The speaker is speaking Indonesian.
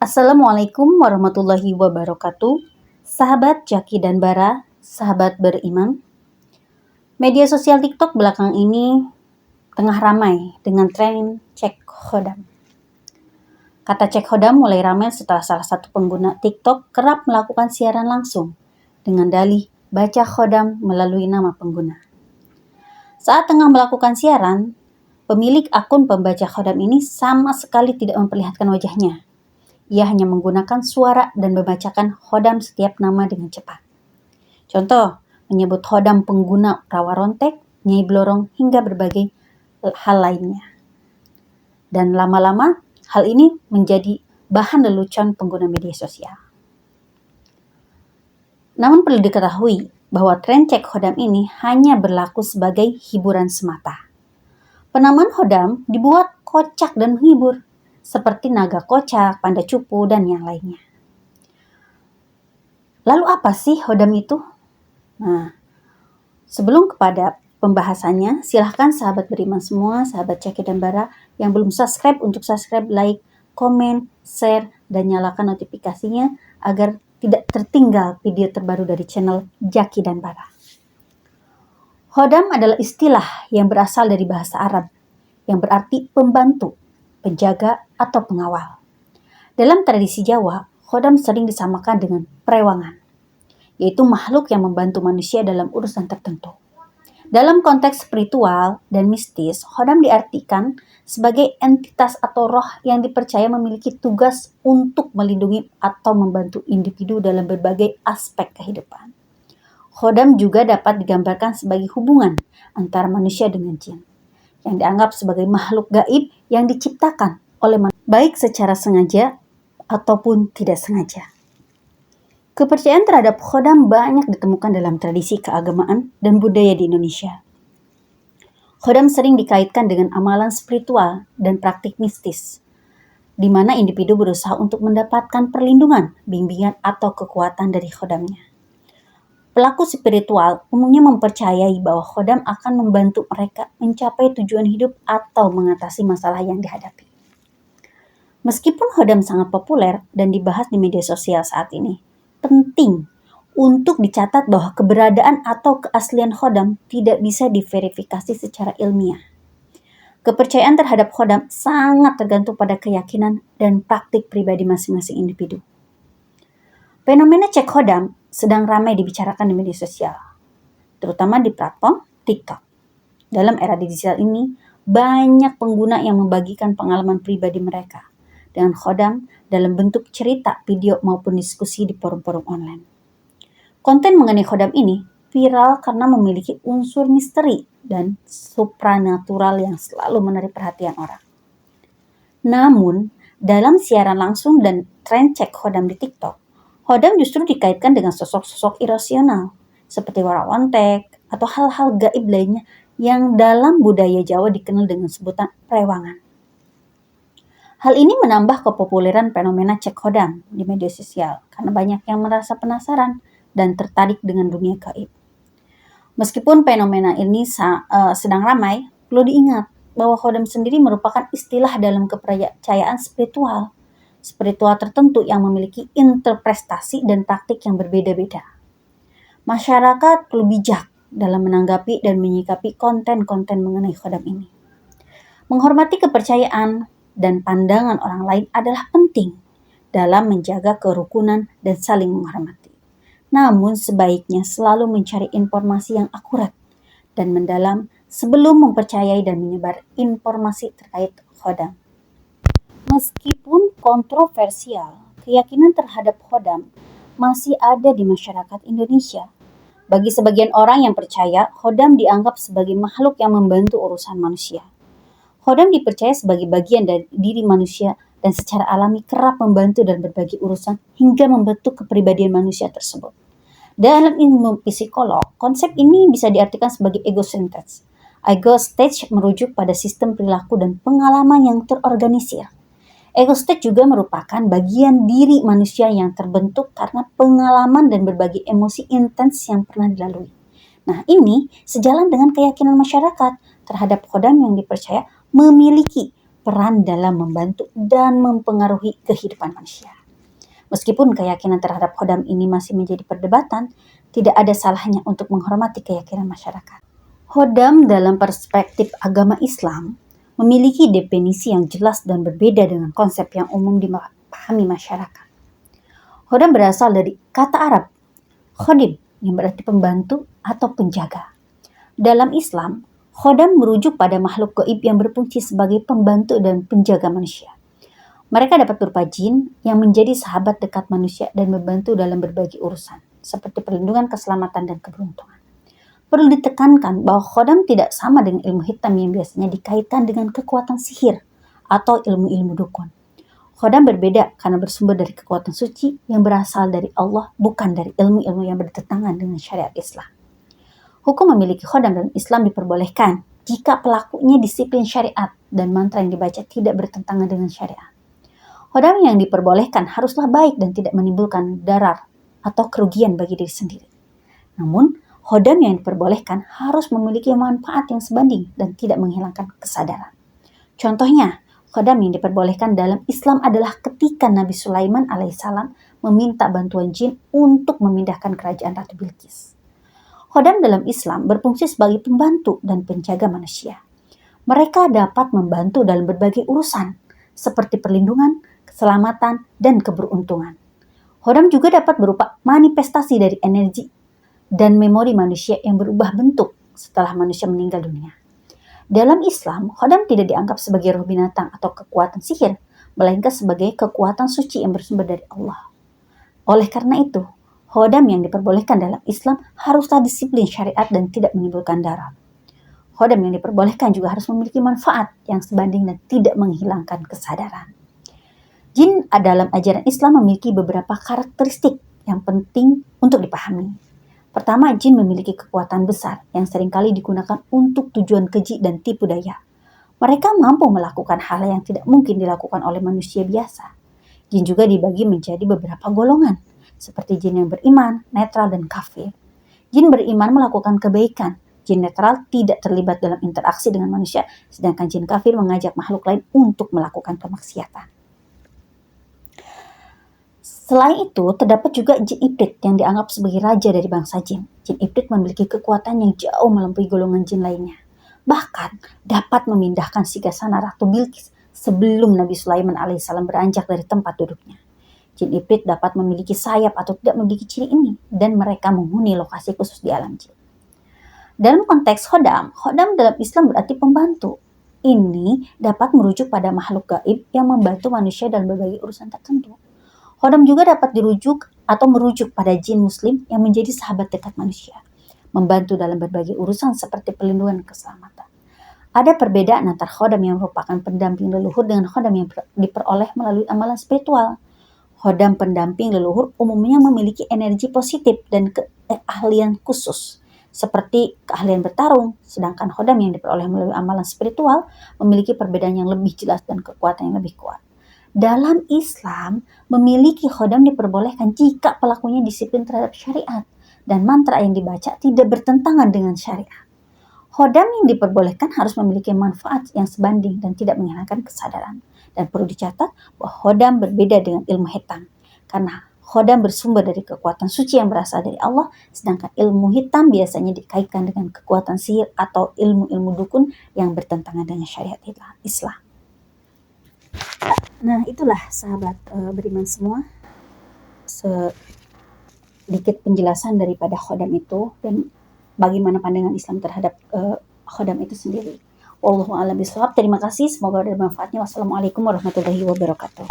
Assalamualaikum warahmatullahi wabarakatuh. Sahabat Jaki dan Bara, sahabat beriman. Media sosial TikTok belakang ini tengah ramai dengan tren cek khodam. Kata cek khodam mulai ramai setelah salah satu pengguna TikTok kerap melakukan siaran langsung dengan dalih baca khodam melalui nama pengguna. Saat tengah melakukan siaran, pemilik akun pembaca khodam ini sama sekali tidak memperlihatkan wajahnya. Ia hanya menggunakan suara dan membacakan khodam setiap nama dengan cepat. Contoh, menyebut khodam pengguna rawa rontek, Nyai Blorong, hingga berbagai hal lainnya. Dan lama-lama, hal ini menjadi bahan lelucon pengguna media sosial. Namun perlu diketahui bahwa tren cek khodam ini hanya berlaku sebagai hiburan semata. Penamaan khodam dibuat kocak dan menghibur, seperti naga kocak, panda cupu, dan yang lainnya. Lalu apa sih khodam itu? Nah, sebelum kepada pembahasannya, silahkan sahabat beriman semua, sahabat Jaki dan Bara yang belum subscribe untuk subscribe, like, komen, share, dan nyalakan notifikasinya agar tidak tertinggal video terbaru dari channel Jaki dan Bara. Khodam adalah istilah yang berasal dari bahasa Arab yang berarti pembantu, penjaga, atau pengawal. Dalam tradisi Jawa, khodam sering disamakan dengan perewangan, yaitu makhluk yang membantu manusia dalam urusan tertentu. Dalam konteks spiritual dan mistis, khodam diartikan sebagai entitas atau roh yang dipercaya memiliki tugas untuk melindungi atau membantu individu dalam berbagai aspek kehidupan. Khodam juga dapat digambarkan sebagai hubungan antara manusia dengan jin, yang dianggap sebagai makhluk gaib yang diciptakan oleh manusia, baik secara sengaja ataupun tidak sengaja. Kepercayaan terhadap khodam banyak ditemukan dalam tradisi keagamaan dan budaya di Indonesia. Khodam sering dikaitkan dengan amalan spiritual dan praktik mistis, di mana individu berusaha untuk mendapatkan perlindungan, bimbingan, atau kekuatan dari khodamnya. Pelaku spiritual umumnya mempercayai bahwa khodam akan membantu mereka mencapai tujuan hidup atau mengatasi masalah yang dihadapi. Meskipun khodam sangat populer dan dibahas di media sosial saat ini, penting untuk dicatat bahwa keberadaan atau keaslian khodam tidak bisa diverifikasi secara ilmiah. Kepercayaan terhadap khodam sangat tergantung pada keyakinan dan praktik pribadi masing-masing individu. Fenomena cek khodam sedang ramai dibicarakan di media sosial, terutama di platform TikTok. Dalam era digital ini, banyak pengguna yang membagikan pengalaman pribadi mereka dengan khodam dalam bentuk cerita, video, maupun diskusi di forum-forum online. Konten mengenai khodam ini viral karena memiliki unsur misteri dan supranatural yang selalu menarik perhatian orang. Namun, dalam siaran langsung dan tren cek khodam di TikTok, khodam justru dikaitkan dengan sosok-sosok irasional, seperti wara wontek atau hal-hal gaib lainnya yang dalam budaya Jawa dikenal dengan sebutan perewangan. Hal ini menambah kepopuleran fenomena cek khodam di media sosial karena banyak yang merasa penasaran dan tertarik dengan dunia gaib. Meskipun fenomena ini sedang ramai, perlu diingat bahwa khodam sendiri merupakan istilah dalam kepercayaan spiritual tertentu yang memiliki interpretasi dan praktik yang berbeda-beda. Masyarakat perlu bijak dalam menanggapi dan menyikapi konten-konten mengenai khodam ini. Menghormati kepercayaan dan pandangan orang lain adalah penting dalam menjaga kerukunan dan saling menghormati. Namun sebaiknya selalu mencari informasi yang akurat dan mendalam sebelum mempercayai dan menyebar informasi terkait khodam. Meskipun kontroversial, keyakinan terhadap khodam masih ada di masyarakat Indonesia. Bagi sebagian orang yang percaya, khodam dianggap sebagai makhluk yang membantu urusan manusia. Khodam dipercaya sebagai bagian dari diri manusia dan secara alami kerap membantu dan berbagi urusan hingga membentuk kepribadian manusia tersebut. Dalam ilmu psikolog, konsep ini bisa diartikan sebagai ego stage. Ego stage merujuk pada sistem perilaku dan pengalaman yang terorganisir. Ego stage juga merupakan bagian diri manusia yang terbentuk karena pengalaman dan berbagai emosi intens yang pernah dilalui. Nah, ini sejalan dengan keyakinan masyarakat terhadap khodam yang dipercaya memiliki berperan dalam membantu dan mempengaruhi kehidupan manusia. Meskipun keyakinan terhadap khodam ini masih menjadi perdebatan, tidak ada salahnya untuk menghormati keyakinan masyarakat. Khodam dalam perspektif agama Islam memiliki definisi yang jelas dan berbeda dengan konsep yang umum dipahami masyarakat. Khodam berasal dari kata Arab khodim yang berarti pembantu atau penjaga. Dalam Islam, khodam merujuk pada makhluk gaib yang berfungsi sebagai pembantu dan penjaga manusia. Mereka dapat berupa jin yang menjadi sahabat dekat manusia dan membantu dalam berbagai urusan, seperti perlindungan, keselamatan, dan keberuntungan. Perlu ditekankan bahwa khodam tidak sama dengan ilmu hitam yang biasanya dikaitkan dengan kekuatan sihir atau ilmu-ilmu dukun. Khodam berbeda karena bersumber dari kekuatan suci yang berasal dari Allah, bukan dari ilmu-ilmu yang bertentangan dengan syariat Islam. Hukum memiliki khodam dalam Islam diperbolehkan jika pelakunya disiplin syariat dan mantra yang dibaca tidak bertentangan dengan syariat. Khodam yang diperbolehkan haruslah baik dan tidak menimbulkan darar atau kerugian bagi diri sendiri. Namun, khodam yang diperbolehkan harus memiliki manfaat yang sebanding dan tidak menghilangkan kesadaran. Contohnya, khodam yang diperbolehkan dalam Islam adalah ketika Nabi Sulaiman alaihissalam meminta bantuan jin untuk memindahkan kerajaan Ratu Bilqis. Khodam dalam Islam berfungsi sebagai pembantu dan penjaga manusia. Mereka dapat membantu dalam berbagai urusan, seperti perlindungan, keselamatan, dan keberuntungan. Khodam juga dapat berupa manifestasi dari energi dan memori manusia yang berubah bentuk setelah manusia meninggal dunia. Dalam Islam, khodam tidak dianggap sebagai roh binatang atau kekuatan sihir, melainkan sebagai kekuatan suci yang bersumber dari Allah. Oleh karena itu, khodam yang diperbolehkan dalam Islam haruslah disiplin syariat dan tidak menimbulkan darar. Khodam yang diperbolehkan juga harus memiliki manfaat yang sebanding dan tidak menghilangkan kesadaran. Jin dalam ajaran Islam memiliki beberapa karakteristik yang penting untuk dipahami. Pertama, jin memiliki kekuatan besar yang seringkali digunakan untuk tujuan keji dan tipu daya. Mereka mampu melakukan hal yang tidak mungkin dilakukan oleh manusia biasa. Jin juga dibagi menjadi beberapa golongan, seperti jin yang beriman, netral, dan kafir. Jin beriman melakukan kebaikan. Jin netral tidak terlibat dalam interaksi dengan manusia, sedangkan jin kafir mengajak makhluk lain untuk melakukan kemaksiatan. Selain itu, terdapat juga jin ibrit yang dianggap sebagai raja dari bangsa jin. Jin ibrit memiliki kekuatan yang jauh melampaui golongan jin lainnya. Bahkan dapat memindahkan singgasana Ratu Bilqis sebelum Nabi Sulaiman alaihissalam beranjak dari tempat duduknya. Jin ibrit dapat memiliki sayap atau tidak memiliki ciri ini, dan mereka menghuni lokasi khusus di alam jin. Dalam konteks khodam dalam Islam berarti pembantu. Ini dapat merujuk pada makhluk gaib yang membantu manusia dalam berbagai urusan tertentu. Khodam juga dapat dirujuk atau merujuk pada jin muslim yang menjadi sahabat dekat manusia, membantu dalam berbagai urusan seperti perlindungan dan keselamatan. Ada perbedaan antara khodam yang merupakan pendamping leluhur dengan khodam yang diperoleh melalui amalan spiritual. Khodam pendamping leluhur umumnya memiliki energi positif dan keahlian khusus, seperti keahlian bertarung, sedangkan khodam yang diperoleh melalui amalan spiritual memiliki perbedaan yang lebih jelas dan kekuatan yang lebih kuat. Dalam Islam, memiliki khodam diperbolehkan jika pelakunya disiplin terhadap syariat dan mantra yang dibaca tidak bertentangan dengan syariat. Khodam yang diperbolehkan harus memiliki manfaat yang sebanding dan tidak menghilangkan kesadaran. Dan perlu dicatat bahwa khodam berbeda dengan ilmu hitam, karena khodam bersumber dari kekuatan suci yang berasal dari Allah, sedangkan ilmu hitam biasanya dikaitkan dengan kekuatan sihir atau ilmu-ilmu dukun yang bertentangan dengan syariat Islam. Nah, itulah sahabat beriman semua, sedikit penjelasan daripada khodam itu dan bagaimana pandangan Islam terhadap khodam itu sendiri. Wallahu a'lam bishawab. Terima kasih, semoga ada manfaatnya. Wassalamualaikum warahmatullahi wabarakatuh.